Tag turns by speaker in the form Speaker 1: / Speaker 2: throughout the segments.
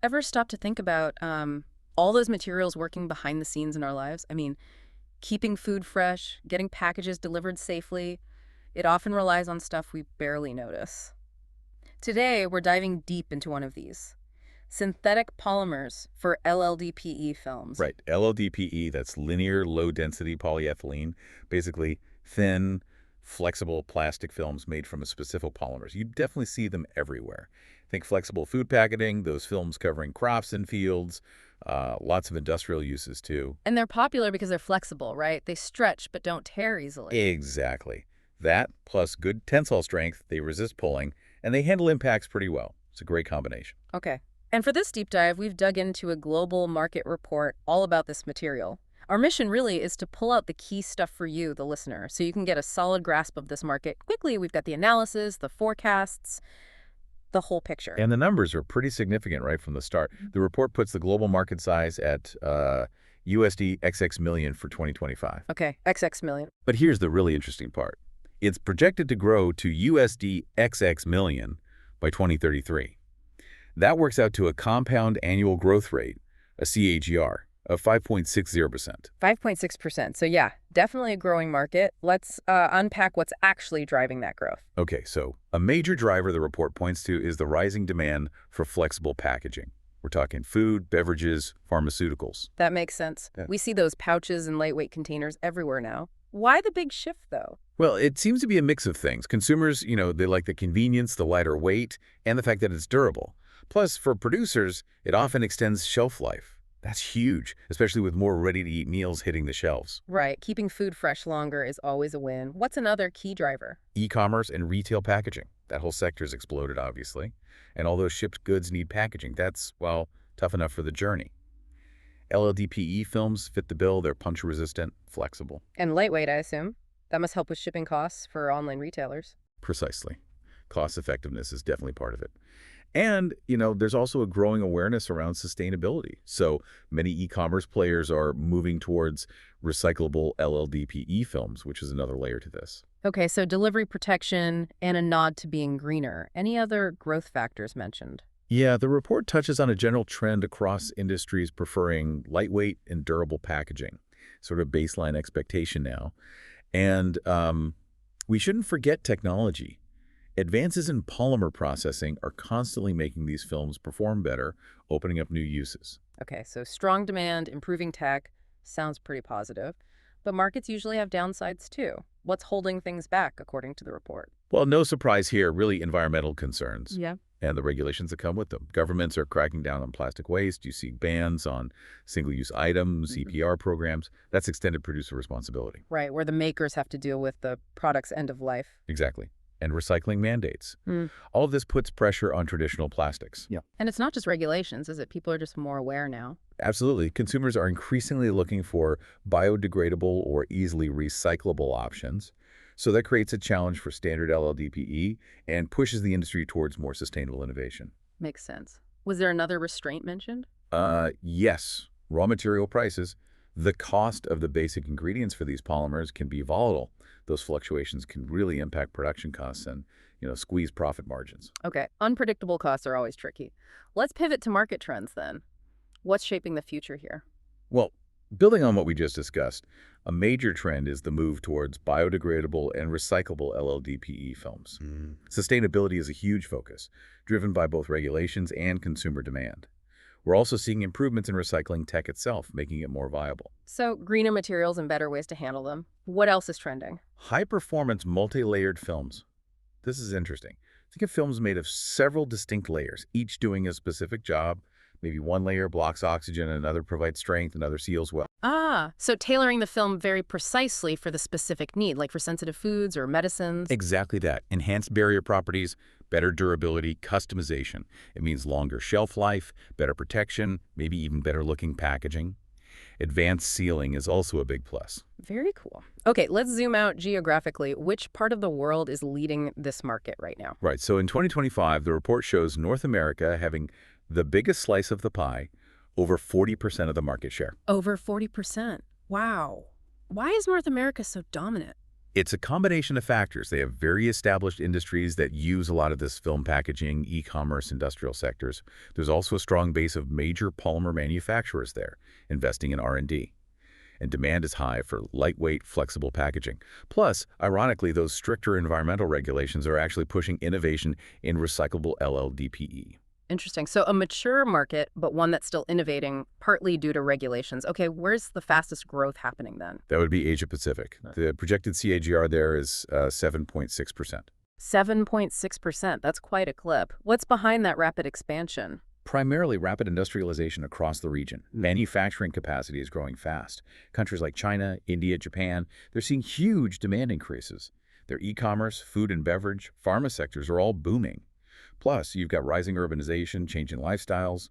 Speaker 1: Ever stop to think about all those materials working behind the scenes in our lives? I mean, keeping food fresh, getting packages delivered safely, it often relies on stuff we barely notice. Today, we're diving deep into one of these. Synthetic polymers for LLDPE films.
Speaker 2: Right, LLDPE, that's linear low-density polyethylene, basically thin, flexible plastic films made from a specific polymers. You definitely see them everywhere. Think flexible food packaging, those films covering crops and fields, lots of industrial uses too.
Speaker 1: And they're popular because they're flexible, right? They stretch but don't tear easily.
Speaker 2: Exactly. That, plus good tensile strength, they resist pulling, and they handle impacts pretty well. It's a great combination.
Speaker 1: Okay. And for this deep dive, we've dug into a global market report all about this material. Our mission really is to pull out the key stuff for you, the listener, so you can get a solid grasp of this market quickly. We've got the analysis, the forecasts, the whole picture.
Speaker 2: And the numbers are pretty significant right from the start. The report puts the global market size at USD XX million for 2025.
Speaker 1: Okay, XX million.
Speaker 2: But here's the really interesting part. It's projected to grow to USD XX million by 2033. That works out to a compound annual growth rate, a CAGR, of 5.60%.
Speaker 1: 5.6%. So yeah, definitely a growing market. Let's unpack what's actually driving that growth.
Speaker 2: Okay, so a major driver the report points to is the rising demand for flexible packaging. We're talking food, beverages, pharmaceuticals.
Speaker 1: That makes sense.
Speaker 2: Yeah.
Speaker 1: We see those pouches and lightweight containers everywhere now. Why the big shift, though?
Speaker 2: Well, it seems to be a mix of things. Consumers, they like the convenience, the lighter weight, and the fact that it's durable. Plus, for producers, it often extends shelf life. That's huge, especially with more ready-to-eat meals hitting the shelves.
Speaker 1: Right. Keeping food fresh longer is always a win. What's another key driver?
Speaker 2: E-commerce and retail packaging. That whole sector's exploded, obviously. And all those shipped goods need packaging. That's, well, tough enough for the journey. LLDPE films fit the bill. They're puncture-resistant, flexible.
Speaker 1: And lightweight, I assume. That must help with shipping costs for online retailers.
Speaker 2: Precisely. Cost effectiveness is definitely part of it. And, there's also a growing awareness around sustainability. So many e-commerce players are moving towards recyclable LLDPE films, which is another layer to this.
Speaker 1: Okay, so delivery protection and a nod to being greener. Any other growth factors mentioned?
Speaker 2: Yeah, the report touches on a general trend across industries preferring lightweight and durable packaging, sort of baseline expectation now. And we shouldn't forget technology. Advances in polymer processing are constantly making these films perform better, opening up new uses.
Speaker 1: Okay, so strong demand, improving tech, sounds pretty positive. But markets usually have downsides too. What's holding things back, according to the report?
Speaker 2: Well, no surprise here, really environmental concerns.
Speaker 1: Yeah.
Speaker 2: And the regulations that come with them. Governments are cracking down on plastic waste. You see bans on single-use items, EPR programs. That's extended producer responsibility.
Speaker 1: Right, where the makers have to deal with the product's end of life.
Speaker 2: Exactly. And recycling mandates. All of this puts pressure on traditional plastics. Yeah.
Speaker 1: And it's not just regulations, is it? People are just more aware now.
Speaker 2: Absolutely. Consumers are increasingly looking for biodegradable or easily recyclable options. So that creates a challenge for standard LLDPE and pushes the industry towards more sustainable innovation.
Speaker 1: Makes sense. Was there another restraint mentioned?
Speaker 2: Yes. Raw material prices. The cost of the basic ingredients for these polymers can be volatile. Those fluctuations can really impact production costs and, squeeze profit margins.
Speaker 1: Okay, unpredictable costs are always tricky. Let's pivot to market trends then. What's shaping the future here?
Speaker 2: Well, building on what we just discussed, a major trend is the move towards biodegradable and recyclable LLDPE films. Sustainability is a huge focus, driven by both regulations and consumer demand. We're also seeing improvements in recycling tech itself, making it more viable.
Speaker 1: So, greener materials and better ways to handle them. What else is trending?
Speaker 2: High-performance multi-layered films. This is interesting. Think of films made of several distinct layers, each doing a specific job. Maybe one layer blocks oxygen, another provides strength, another seals well.
Speaker 1: Ah, so tailoring the film very precisely for the specific need, like for sensitive foods or medicines.
Speaker 2: Exactly that. Enhanced barrier properties, better durability, customization. It means longer shelf life, better protection, maybe even better looking packaging. Advanced sealing is also a big plus.
Speaker 1: Very cool. Okay, let's zoom out geographically. Which part of the world is leading this market right now?
Speaker 2: Right, so in 2025, the report shows North America having the biggest slice of the pie, over 40% of the market share.
Speaker 1: Over 40%. Wow. Why is North America so dominant?
Speaker 2: It's a combination of factors. They have very established industries that use a lot of this film packaging, e-commerce, industrial sectors. There's also a strong base of major polymer manufacturers there, investing in R&D. And demand is high for lightweight, flexible packaging. Plus, ironically, those stricter environmental regulations are actually pushing innovation in recyclable LLDPE.
Speaker 1: Interesting. So a mature market, but one that's still innovating, partly due to regulations. Okay, where's the fastest growth happening then?
Speaker 2: That would be Asia Pacific. The projected CAGR there is 7.6%.
Speaker 1: 7.6%. That's quite a clip. What's behind that rapid expansion?
Speaker 2: Primarily rapid industrialization across the region. Manufacturing capacity is growing fast. Countries like China, India, Japan, they're seeing huge demand increases. Their e-commerce, food and beverage, pharma sectors are all booming. Plus, you've got rising urbanization, changing lifestyles.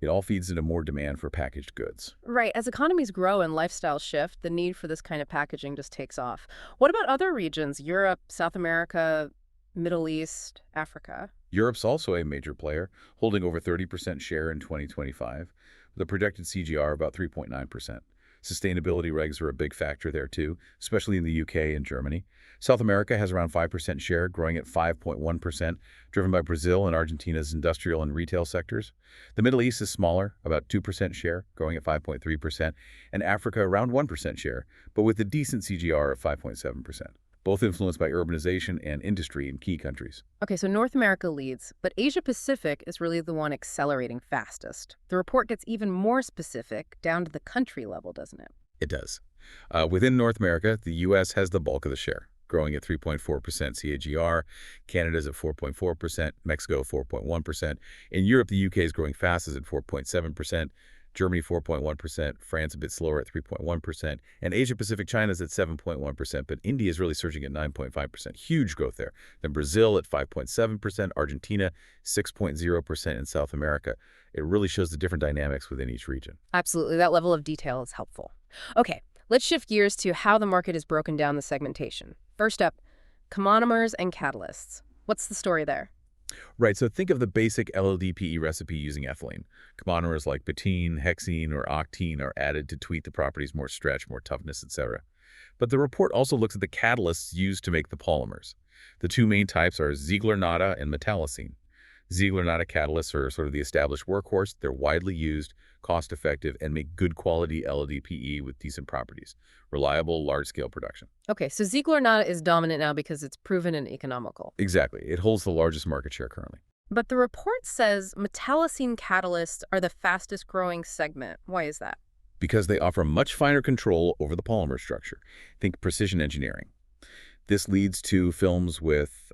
Speaker 2: It all feeds into more demand for packaged goods.
Speaker 1: Right. As economies grow and lifestyles shift, the need for this kind of packaging just takes off. What about other regions? Europe, South America, Middle East, Africa?
Speaker 2: Europe's also a major player, holding over 30% share in 2025, with a projected CGR about 3.9%. Sustainability regs are a big factor there too, especially in the UK and Germany. South America has around 5% share, growing at 5.1%, driven by Brazil and Argentina's industrial and retail sectors. The Middle East is smaller, about 2% share, growing at 5.3%, and Africa around 1% share, but with a decent CGR of 5.7%. Both influenced by urbanization and industry in key countries.
Speaker 1: Okay, so North America leads, but Asia Pacific is really the one accelerating fastest. The report gets even more specific down to the country level, doesn't it?
Speaker 2: It does. Within North America, the U.S. has the bulk of the share, growing at 3.4% CAGR. Canada's at 4.4%, Mexico 4.1%. In Europe, the UK is growing fastest at 4.7%. Germany 4.1%, France a bit slower at 3.1%, and Asia-Pacific China's at 7.1%, but India is really surging at 9.5%. Huge growth there. Then Brazil at 5.7%, Argentina 6.0%, in South America. It really shows the different dynamics within each region.
Speaker 1: Absolutely. That level of detail is helpful. Okay, let's shift gears to how the market is broken down the segmentation. First up, comonomers and catalysts. What's the story there?
Speaker 2: Right, so think of the basic LLDPE recipe using ethylene. Comonomers like Butene, Hexene, or Octene are added to tweak the properties, more stretch, more toughness, etc. But the report also looks at the catalysts used to make the polymers. The two main types are Ziegler Natta and Metallocene. Ziegler Natta catalysts are sort of the established workhorse. They're widely used, cost-effective, and make good quality LLDPE with decent properties. Reliable, large-scale production.
Speaker 1: Okay, so Ziegler Natta is dominant now because it's proven and economical.
Speaker 2: Exactly. It holds the largest market share currently.
Speaker 1: But the report says metallocene catalysts are the fastest growing segment. Why is that?
Speaker 2: Because they offer much finer control over the polymer structure. Think precision engineering. This leads to films with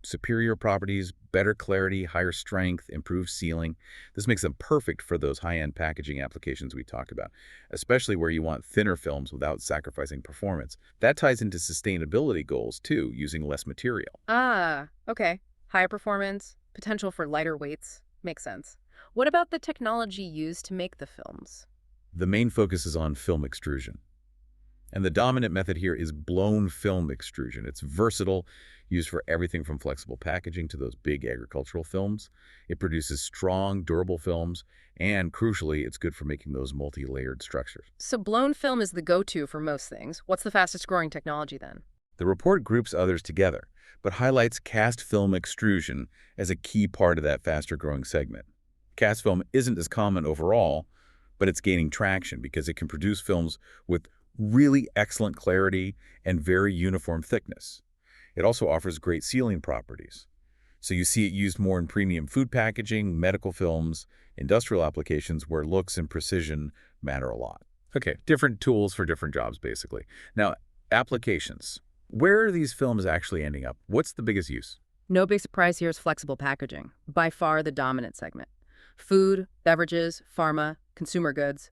Speaker 2: superior properties, better clarity, higher strength, improved sealing. This makes them perfect for those high-end packaging applications we talked about, especially where you want thinner films without sacrificing performance. That ties into sustainability goals, too, using less material.
Speaker 1: Ah, okay. Higher performance, potential for lighter weights. Makes sense. What about the technology used to make the films?
Speaker 2: The main focus is on film extrusion. And the dominant method here is blown film extrusion. It's versatile, used for everything from flexible packaging to those big agricultural films. It produces strong, durable films, and crucially, it's good for making those multi-layered structures.
Speaker 1: So blown film is the go-to for most things. What's the fastest growing technology then?
Speaker 2: The report groups others together, but highlights cast film extrusion as a key part of that faster growing segment. Cast film isn't as common overall, but it's gaining traction because it can produce films with really excellent clarity and very uniform thickness. It also offers great sealing properties. So you see it used more in premium food packaging, medical films, industrial applications where looks and precision matter a lot. Okay, different tools for different jobs, basically. Now, applications. Where are these films actually ending up? What's the biggest use?
Speaker 1: No big surprise here is flexible packaging, by far the dominant segment. Food, beverages, pharma, consumer goods.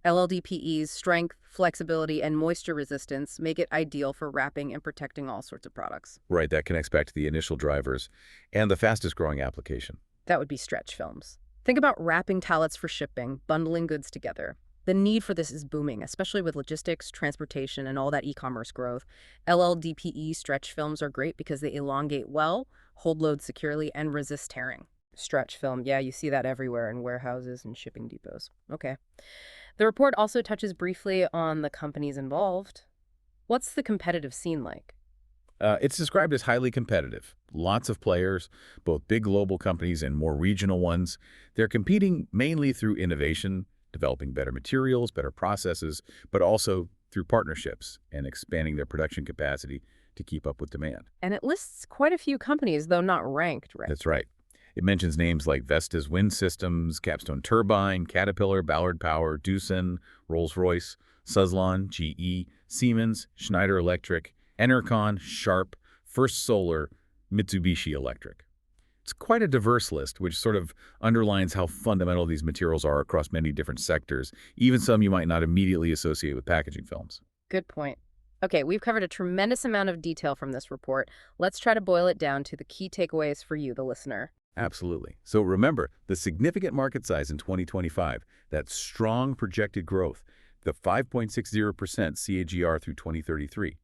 Speaker 1: LLDPE's strength, flexibility, and moisture resistance make it ideal for wrapping and protecting all sorts of products.
Speaker 2: Right, that connects back to the initial drivers and the fastest growing application.
Speaker 1: That would be stretch films. Think about wrapping tallets for shipping, bundling goods together. The need for this is booming, especially with logistics, transportation, and all that e-commerce growth. LLDPE stretch films are great because they elongate well, hold load securely, and resist tearing. Stretch film, yeah, you see that everywhere in warehouses and shipping depots. Okay. The report also touches briefly on the companies involved. What's the competitive scene like?
Speaker 2: It's described as highly competitive. Lots of players, both big global companies and more regional ones. They're competing mainly through innovation, developing better materials, better processes, but also through partnerships and expanding their production capacity to keep up with demand.
Speaker 1: And it lists quite a few companies, though not ranked, right?
Speaker 2: That's right. It mentions names like Vestas Wind Systems, Capstone Turbine, Caterpillar, Ballard Power, Doosan, Rolls-Royce, Suzlon, GE, Siemens, Schneider Electric, Enercon, Sharp, First Solar, Mitsubishi Electric. It's quite a diverse list, which sort of underlines how fundamental these materials are across many different sectors, even some you might not immediately associate with packaging films.
Speaker 1: Good point. Okay, we've covered a tremendous amount of detail from this report. Let's try to boil it down to the key takeaways for you, the listener.
Speaker 2: Absolutely. So remember, the significant market size in 2025, that strong projected growth, the 5.60% CAGR through 2033.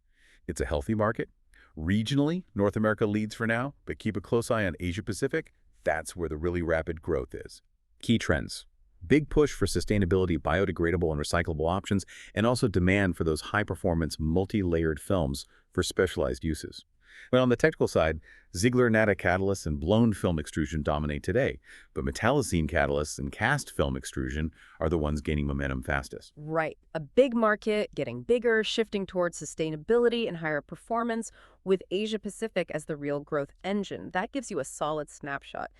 Speaker 2: It's a healthy market. Regionally, North America leads for now, but keep a close eye on Asia-Pacific. That's where the really rapid growth is. Key trends. Big push for sustainability, biodegradable and recyclable options, and also demand for those high-performance, multi-layered films for specialized uses. But on the technical side, Ziegler Natta catalysts and blown film extrusion dominate today, but metallocene catalysts and cast film extrusion are the ones gaining momentum fastest.
Speaker 1: Right. A big market, getting bigger, shifting towards sustainability and higher performance, with Asia Pacific as the real growth engine. That gives you a solid snapshot.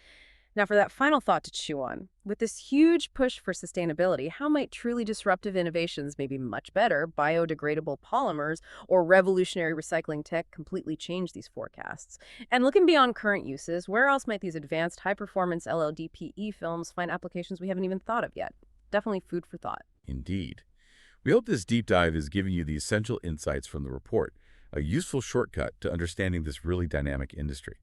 Speaker 1: Now, for that final thought to chew on, with this huge push for sustainability, how might truly disruptive innovations, maybe much better, biodegradable polymers, or revolutionary recycling tech completely change these forecasts? And looking beyond current uses, where else might these advanced high-performance LLDPE films find applications we haven't even thought of yet? Definitely food for thought.
Speaker 2: Indeed. We hope this deep dive is giving you the essential insights from the report, a useful shortcut to understanding this really dynamic industry.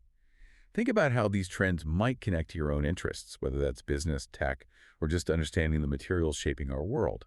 Speaker 2: Think about how these trends might connect to your own interests, whether that's business, tech, or just understanding the materials shaping our world.